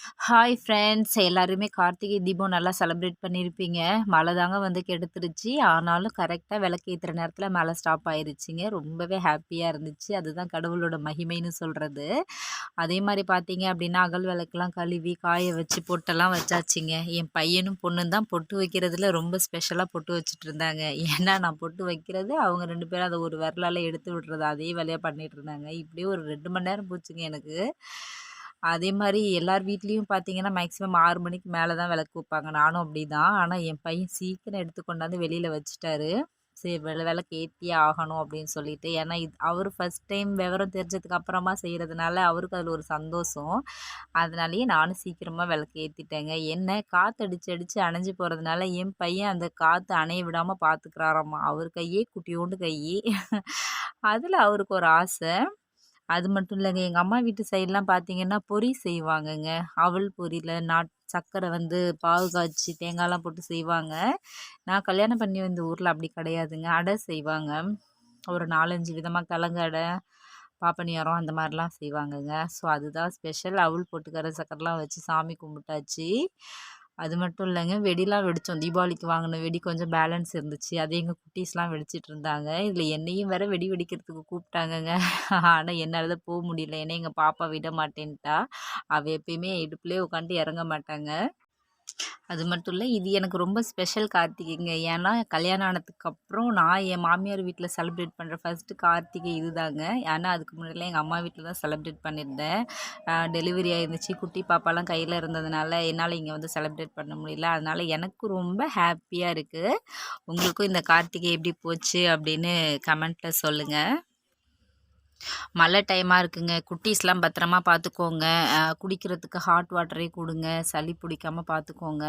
Hi friends எல்லாருமே கார்த்திகை தீபம் நல்லா celebrate பண்ணியிருப்பீங்க. மழை தாங்க வந்து கெடுத்துருச்சு. ஆனாலும் கரெக்டாக விளக்கேத்துற நேரத்தில் மழை ஸ்டாப் ஆயிருச்சுங்க. ரொம்பவே ஹாப்பியாக இருந்துச்சு. அதுதான் கடவுளோட மகிமைன்னு சொல்கிறது. அதே மாதிரி பார்த்தீங்க அப்படின்னா அகல் விளக்கெல்லாம் கழுவி காய வச்சு பொட்டெல்லாம் வச்சாச்சுங்க. என் பையனும் பொண்ணும் தான் பொட்டு வைக்கிறதுல ரொம்ப ஸ்பெஷலாக பொட்டு வச்சுட்டு இருந்தாங்க. ஏன்னா நான் பொட்டு வைக்கிறது அவங்க 2 பேரும் அதை ஒரு விரலால் எடுத்து விடுறது அதே வேலையாக பண்ணிட்டு இருந்தாங்க. இப்படியே ஒரு 2 மணி நேரம் போச்சுங்க எனக்கு. அதே மாரி எல்லார் வீட்லேயும் பார்த்தீங்கன்னா, மேக்ஸிமம் 6 மணிக்கு மேல தான் விளக்கு வைப்பாங்க. நானும் அப்படிதான். ஆனா, என் பையன் சீக்கிரம் எடுத்து கொண்டாந்து வெளியில வச்சுட்டாரு. சரி விளக்கு ஏத்தியே ஆகணும் அப்படின்னு சொல்லிட்டு. ஏன்னா, அவரு ஃபர்ஸ்ட் டைம் விவரம் தெரிஞ்சதுக்கு அப்புறமா செய்றதுனால, அவருக்கு அதில ஒரு சந்தோஷம். அதனாலேயே நானும் சீக்கிரமா விளக்கு ஏத்திட்டேங்க. என்ன காத்தடிச்சு அடிச்சு அணைஞ்சு போறதுனால, என் பையன் அந்த காத்து அணைய விடாம பார்த்துக்கிறாராமா. அவர் கையே குட்டியோண்டு கையி. அதில அவருக்கு ஒரு ஆசை. அது மட்டும் இல்லைங்க. எங்க அம்மா வீட்டு சைட்லாம் பார்த்தீங்கன்னா, பொரி செய்வாங்கங்க. அவல் பொரியில சர்க்கரை வந்து பாகு காய்ச்சி தேங்காய்லாம் போட்டு செய்வாங்க. நான் கல்யாணம் பண்ணி வந்த ஊர்ல அப்படி கிடையாதுங்க. அடை செய்வாங்க. ஒரு 4, 5 விதமா கிழங்கு அடை, பாப்பனியாரம் அந்த மாரிலாம் செய்வாங்கங்க. ஸோ அதுதான் ஸ்பெஷல். அவல் போட்டு சர்க்கரைலாம் வச்சு சாமி கும்பிட்டாச்சு. அது மட்டும் இல்லைங்க. வெடிலாம் வெடிச்சோம். தீபாவளிக்கு வாங்கின வெடி கொஞ்சம் பேலன்ஸ் இருந்துச்சு. அதை எங்க குட்டீஸ்லாம் வெடிச்சிட்டு இருந்தாங்க. இதில என்னையும் வேற வெடி வெடிக்கிறதுக்கு கூப்பிட்டாங்கங்க. ஆனா என்னால தான் முடியல. ஏன்னா எங்க பாப்பா விட மாட்டேன்ட்டா. அவ எப்பயுமே இடுப்புலயே உட்காந்துட்டு இறங்க மாட்டாங்க. அது மட்டும் இல்ல, இது எனக்கு ரொம்ப ஸ்பெஷல் கார்த்திகைங்க. ஏன்னா, கல்யாணம் ஆனதுக்கப்புறம் நான் என் மாமியார் வீட்ல செலிப்ரேட் பண்ற ஃபர்ஸ்ட்டு கார்த்திகை இதுதாங்க. ஏன்னா, அதுக்கு முன்னாடிலாம் எங்க அம்மா வீட்ல தான் செலிப்ரேட் பண்ணியிருந்தேன். டெலிவரி ஆயிருந்துச்சு. குட்டி பாப்பாலாம் கையில இருந்ததுனால, என்னால இங்க வந்து செலிப்ரேட் பண்ண முடியல. அதனால எனக்கு ரொம்ப ஹேப்பியா இருக்கு. உங்களுக்கும் இந்த கார்த்திகை எப்படி போச்சு அப்படின்னு கமெண்ட்ல சொல்லுங்க. மழை டைமாக இருக்குங்க. குட்டீஸ்லாம் பத்திரமா பார்த்துக்கோங்க. குடிக்கிறதுக்கு ஹாட் வாட்டரே கொடுங்க. சளி பிடிக்காம பார்த்துக்கோங்க.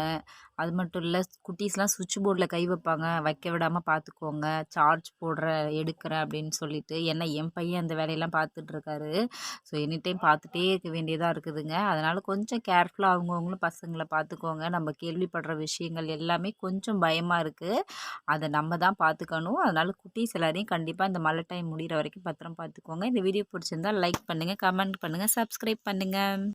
அது மட்டும் இல்ல, குட்டீஸ்லாம் சுவிட்ச் போர்டில் கை வைப்பாங்க. வைக்க விடாம பார்த்துக்கோங்க. சார்ஜ் எடுக்கிறேன் அப்படின்னு சொல்லிட்டு. ஏன்னா என் பையன் அந்த வேலையெல்லாம் பார்த்துட்ருக்காரு. ஸோ எனி டைம் பார்த்துட்டே இருக்க வேண்டியதாக இருக்குதுங்க. அதனால் கொஞ்சம் கேர்ஃபுல்லாக அவங்கவங்களும் பசங்களை பார்த்துக்கோங்க. நம்ம கேள்விப்படுற விஷயங்கள் எல்லாமே கொஞ்சம் பயமாக இருக்குது. அதை நம்ம தான் பார்த்துக்கணும். அதனால குட்டீஸ் எல்லாரையும் கண்டிப்பாக இந்த மழை டைம் முடிகிற வரைக்கும் பத்திரம் பார்த்துக்கோங்க. இந்த வீடியோ பிடிச்சிருந்தா லைக் பண்ணுங்கள், கமெண்ட் பண்ணுங்கள், சப்ஸ்கிரைப் பண்ணுங்கள்.